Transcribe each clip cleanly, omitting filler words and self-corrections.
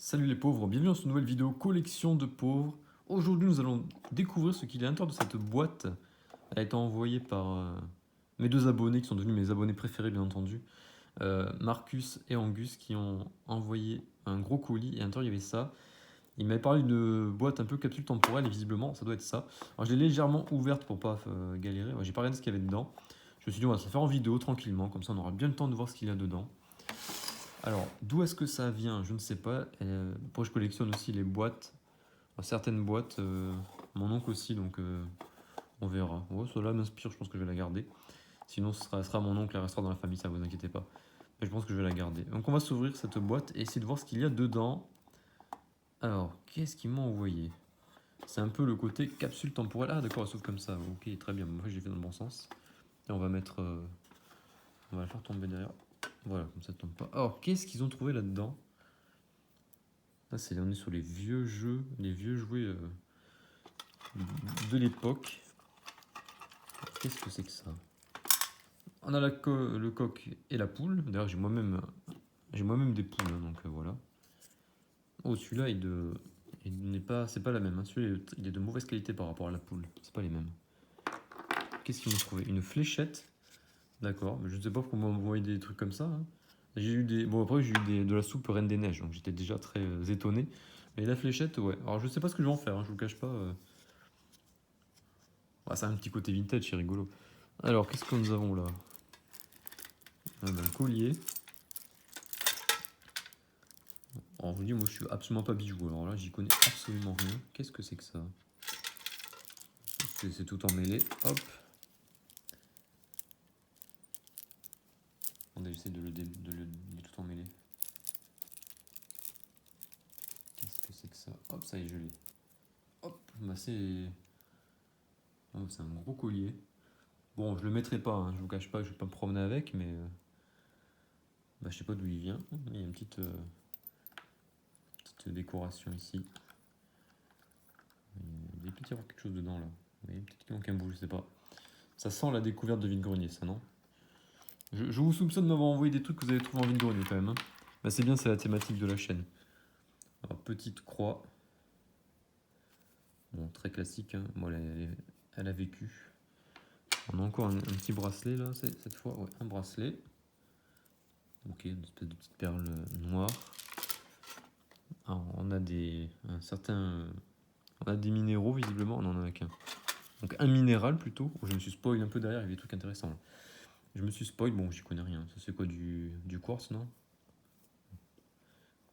Salut les pauvres, bienvenue dans cette nouvelle vidéo collection de pauvres. Aujourd'hui nous allons découvrir ce qu'il y a à l'intérieur de cette boîte. Elle a été envoyée par mes deux abonnés qui sont devenus mes abonnés préférés bien entendu. Marcus et Angus qui ont envoyé un gros colis et à l'intérieur il y avait ça. Il m'avait parlé d'une boîte un peu capsule temporelle et visiblement ça doit être ça. Alors je l'ai légèrement ouverte pour pas galérer, j'ai pas regardé ce qu'il y avait dedans. Je me suis dit on va se faire en vidéo tranquillement, comme ça on aura bien le temps de voir ce qu'il y a dedans. Alors, d'où est-ce que ça vient? Je ne sais pas. Moi, je collectionne aussi les boîtes. Certaines boîtes, mon oncle aussi, donc on verra. Oh, celle-là m'inspire, je pense que je vais la garder. Sinon, ce sera mon oncle, elle restera dans la famille, ça vous inquiétez pas. Mais je pense que je vais la garder. Donc, on va s'ouvrir cette boîte et essayer de voir ce qu'il y a dedans. Alors, qu'est-ce qu'ils m'ont envoyé? C'est un peu le côté capsule temporelle. Ah, d'accord, elle s'ouvre comme ça. Ok, très bien. Moi, j'ai fait dans le bon sens. Et on va mettre. On va la faire tomber derrière. Voilà, comme ça ne tombe pas. Alors, qu'est-ce qu'ils ont trouvé là-dedans? Là, on est sur les vieux jeux, les vieux jouets de l'époque. Qu'est-ce que c'est que ça? On a le coq et la poule. D'ailleurs, j'ai moi-même des poules, hein, donc voilà. Oh, celui-là, il n'est pas, c'est pas la même. Hein. Celui-là, il est de mauvaise qualité par rapport à la poule. C'est pas les mêmes. Qu'est-ce qu'ils m'ont trouvé? Une fléchette. D'accord, mais je ne sais pas pourquoi on m'a envoyé des trucs comme ça. Hein. J'ai eu après j'ai eu de la soupe Reine des Neiges, donc j'étais déjà très étonné. Mais la fléchette, ouais. Alors je sais pas ce que je vais en faire, hein, je vous cache pas. Ça a un petit côté vintage, c'est rigolo. Alors, qu'est-ce que nous avons là? Un collier. Alors, je vous dis, moi je suis absolument pas bijou, alors là j'y connais absolument rien. Qu'est-ce que c'est que ça? C'est tout emmêlé, hop. On a essayé de le tout emmêler. Qu'est-ce que c'est que ça? Hop, ça y est, je l'ai. Hop, bah c'est un gros collier. Bon, je le mettrai pas, hein, je vous cache pas, je vais pas me promener avec, mais je sais pas d'où il vient. Il y a une petite décoration ici. Il peut y avoir quelque chose dedans là. Vous voyez, peut-être qu'il manque un bout, je sais pas. Ça sent la découverte de vide-grenier, ça, non? Je vous soupçonne de m'avoir envoyé des trucs que vous avez trouvé en vide-grenier quand même. Hein. Bah, c'est bien, c'est la thématique de la chaîne. Alors, petite croix. Bon, très classique. Hein. Bon, elle a vécu. On a encore un petit bracelet là, cette fois. Ouais, un bracelet. Ok, une espèce de petite perle noire. Alors, on a on a des minéraux visiblement. On en a qu'un. Donc un minéral plutôt. Je me suis spoil un peu derrière, il y avait des trucs intéressants. Là. Je me suis spoil, bon, j'y connais rien. Ça c'est quoi du quartz, non?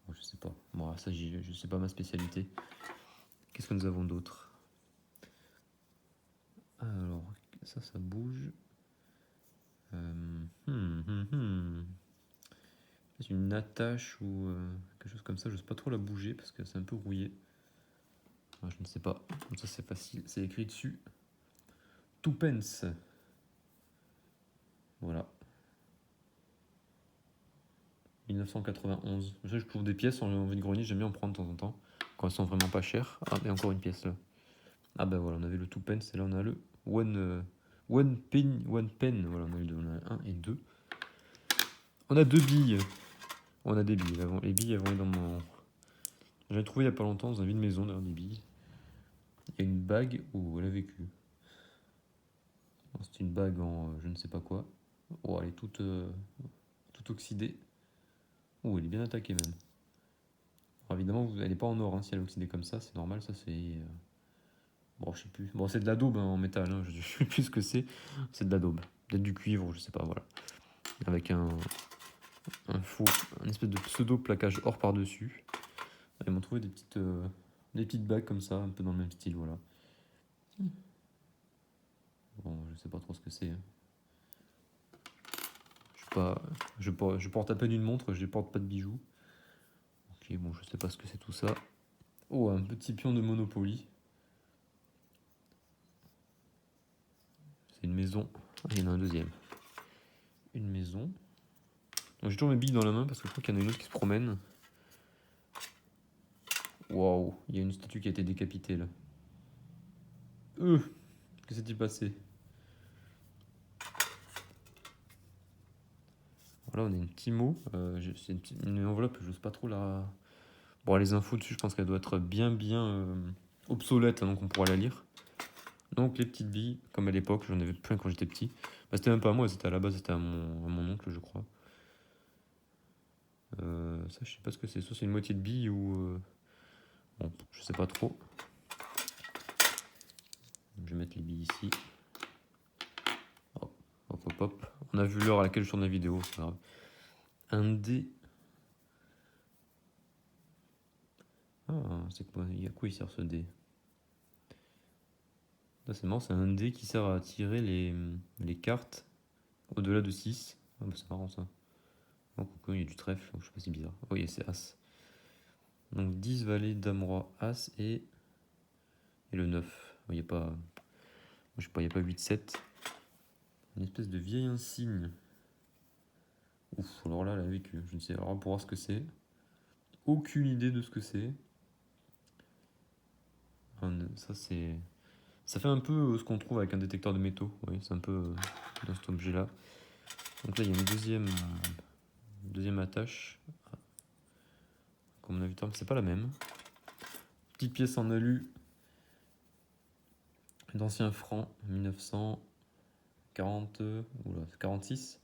Bon, je sais pas. Bon, ça, je sais pas ma spécialité. Qu'est-ce que nous avons d'autre? Alors, ça bouge. C'est une attache ou quelque chose comme ça. Je sais pas trop la bouger parce que c'est un peu rouillé. Je ne sais pas. Comme ça, c'est facile. C'est écrit dessus. Twopence. Voilà. 1991. Je trouve des pièces en vide-grenier, j'aime bien en prendre de temps en temps. Quand elles sont vraiment pas chères. Ah, mais encore une pièce là. Ah, ben voilà, on avait le Twopence et là on a le One Pen. Voilà, on a un et deux. On a deux billes. On a des billes. Les billes, elles vont être dans mon. J'avais trouvé il y a pas longtemps dans un vide-maison d'ailleurs des billes. Il y a une bague où elle a vécu. C'est une bague en je ne sais pas quoi. Oh, elle est toute oxydée. Oh, elle est bien attaquée même. Alors, évidemment, elle n'est pas en or, hein, si elle est oxydée comme ça, c'est normal, ça c'est. Bon, je sais plus. Bon, c'est de la daube hein, en métal, hein, je sais plus ce que c'est. C'est de la daube. Peut-être du cuivre, je sais pas, voilà. Avec un espèce de pseudo plaquage or par-dessus. Ils m'ont trouvé des petites bagues comme ça, un peu dans le même style, voilà. Bon, je sais pas trop ce que c'est. Hein. Je porte à peine une montre, je porte pas de bijoux. Ok, bon, je sais pas ce que c'est tout ça. Oh, un petit pion de Monopoly. C'est une maison. Ah, il y en a un deuxième. Une maison. J'ai toujours mes billes dans la main parce que je crois qu'il y en a une autre qui se promène. Waouh, il y a une statue qui a été décapitée là. Que s'est-il passé? Voilà, on a une petite mot. C'est une enveloppe, je n'ose pas trop Bon, les infos dessus, je pense qu'elle doit être bien obsolète, hein, donc on pourra la lire. Donc les petites billes, comme à l'époque, j'en avais plein quand j'étais petit. Bah, c'était même pas à moi, c'était à la base, c'était à mon oncle, je crois. Ça, je sais pas ce que c'est. Soit c'est une moitié de billes ou... Bon, je sais pas trop. Je vais mettre les billes ici. Hop, hop, hop, hop. On a vu l'heure à laquelle je tourne la vidéo, c'est pas grave. Un dé. Ah, c'est quoi? À quoi il sert ce dé? Là, c'est marrant, c'est un dé qui sert à tirer les cartes au-delà de 6. Ah, bah, c'est marrant ça. Donc, il y a du trèfle, je sais pas si c'est bizarre. Oui, c'est As. Donc 10, valet, dame, roi, As et le 9. Il n'y a pas. Je sais pas, il n'y a pas 8, 7. Une espèce de vieil insigne. Ouf, alors là, la vécu. Je ne sais. Alors, pour voir ce que c'est. Aucune idée de ce que c'est. Ça, c'est. Ça fait un peu ce qu'on trouve avec un détecteur de métaux. Oui, c'est un peu dans cet objet-là. Donc là, il y a une deuxième attache. Comme on a vu, c'est pas la même. Petite pièce en alu d'ancien franc, 1940, oula, 46.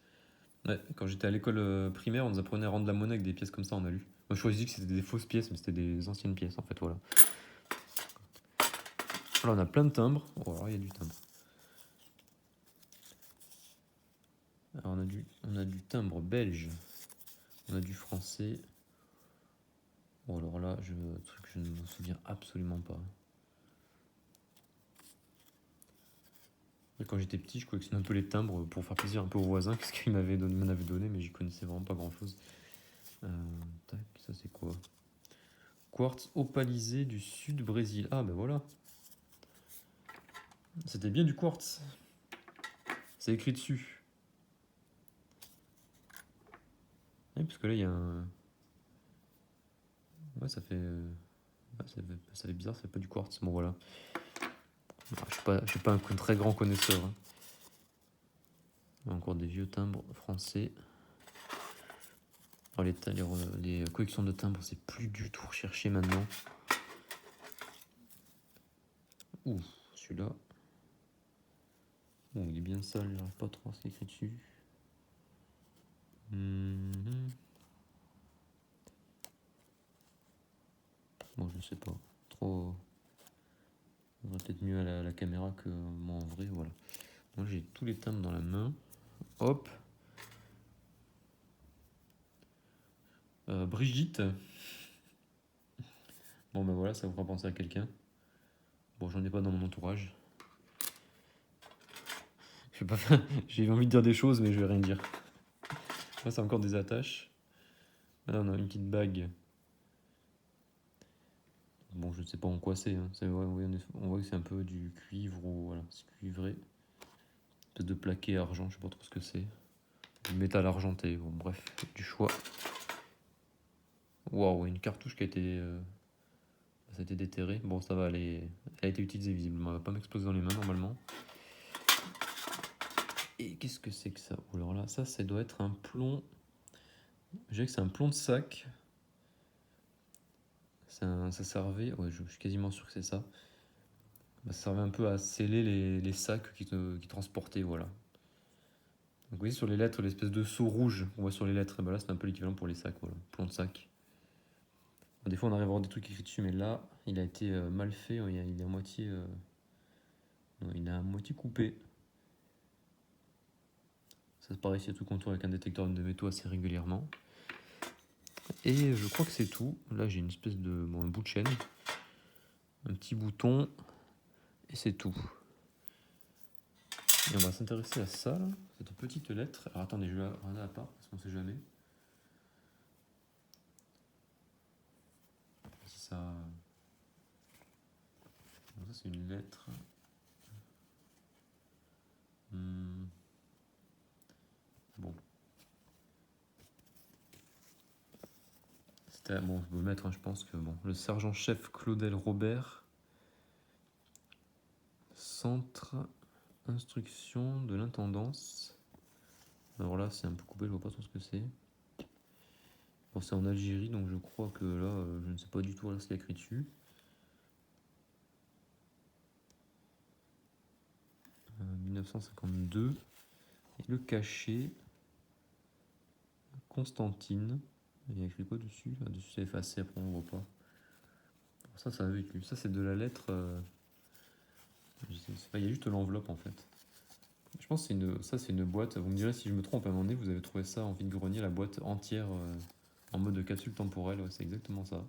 Ouais, quand j'étais à l'école primaire, on nous apprenait à rendre la monnaie avec des pièces comme ça en alu. Moi, je choisis que c'était des fausses pièces, mais c'était des anciennes pièces en fait, voilà. Là, on a plein de timbres. Oh, alors il y a du timbre. Alors, on a du timbre belge. On a du français. Bon, alors là, truc que je ne me souviens absolument pas. Et quand j'étais petit, je collectionnais un peu les timbres pour faire plaisir un peu aux voisins, qu'est-ce qu'ils m'en avaient donné, mais j'y connaissais vraiment pas grand chose. Tac, ça c'est quoi? Quartz opalisé du sud Brésil. Ah ben voilà. C'était bien du quartz. C'est écrit dessus. Oui, parce que là il y a un. Ouais, ça fait. Ça fait bizarre, ça fait pas du quartz. Bon voilà. Je suis pas un très grand connaisseur. Hein. Encore des vieux timbres français. Alors les collections de timbres, c'est plus du tout recherché maintenant. Ouh, celui-là. Bon, il est bien sale, j'arrive pas trop à ce qu'il est écrit dessus. Bon, je sais pas. Trop. On va peut-être mieux à la caméra que moi en vrai, voilà. Moi j'ai tous les timbres dans la main. Hop. Brigitte. Bon ben voilà, ça vous fera penser à quelqu'un. Bon, j'en ai pas dans mon entourage. J'ai envie de dire des choses, mais je vais rien dire. Là, c'est encore des attaches. Là, on a une petite bague. Bon, je ne sais pas en quoi c'est. Hein. On voit que c'est un peu du cuivre ou voilà, c'est cuivré. Une espèce de plaqué argent, je sais pas trop ce que c'est. Du métal argenté, bon, bref, du choix. Waouh, une cartouche qui a été. Ça a été déterré. Bon, ça va, elle a été utilisée visiblement. Elle va pas m'exploser dans les mains normalement. Et qu'est-ce que c'est que ça? Oh, alors là, ça doit être un plomb. Je dirais que c'est un plomb de sac. Ça servait. Ouais, je suis quasiment sûr que c'est ça. Ça servait un peu à sceller les sacs qui transportaient, voilà. Donc vous voyez sur les lettres, l'espèce de seau rouge qu'on voit sur les lettres, et ben là c'est un peu l'équivalent pour les sacs, voilà, plomb de sac. Des fois on arrive à voir des trucs écrits dessus, mais là il a été mal fait, il est à moitié, non, il est à moitié coupé. Ça se pareil, c'est tout contour avec un détecteur de métaux assez régulièrement. Et je crois que c'est tout. Là j'ai une espèce de, un bout de chaîne, un petit bouton, et c'est tout. Et on va s'intéresser à ça, là, cette petite lettre. Alors attendez, je vais la regarder à part, parce qu'on sait jamais. Si ça... Donc ça c'est une lettre. Bon. C'était... Bon, je peux le mettre, hein, je pense que... Bon, le sergent-chef Claudel Robert. Centre instruction de l'intendance. Alors là, c'est un peu coupé, je vois pas trop ce que c'est. Bon, c'est en Algérie, donc je crois que là, je ne sais pas du tout ce qu'il y a écrit dessus. 1952. Et le cachet, Constantine. Il y a écrit quoi dessus? Là-dessus, c'est effacé, après on voit pas. Ça a vécu. Ça, c'est de la lettre. Je sais pas, il y a juste l'enveloppe en fait. Je pense que c'est une boîte. Vous me direz si je me trompe à un moment donné, vous avez trouvé ça en vide-grenier, la boîte entière en mode capsule temporelle. Ouais, c'est exactement ça.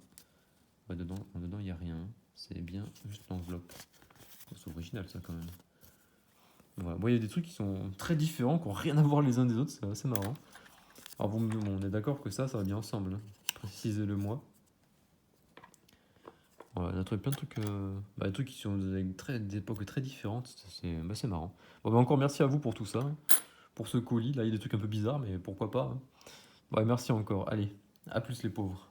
Ouais, dedans, il n'y a rien. C'est bien juste l'enveloppe. C'est original ça quand même. Voilà. Bon, il y a des trucs qui sont très différents, qui n'ont rien à voir les uns des autres, c'est assez marrant. Alors bon, on est d'accord que ça va bien ensemble. Hein. Précisez-le moi. Voilà, on a trouvé plein de trucs, des trucs qui sont des époques très différentes, c'est marrant. Bon, encore merci à vous pour tout ça, hein, pour ce colis. Là, il y a des trucs un peu bizarres, mais pourquoi pas. Hein. Ouais, merci encore. Allez, à plus les pauvres.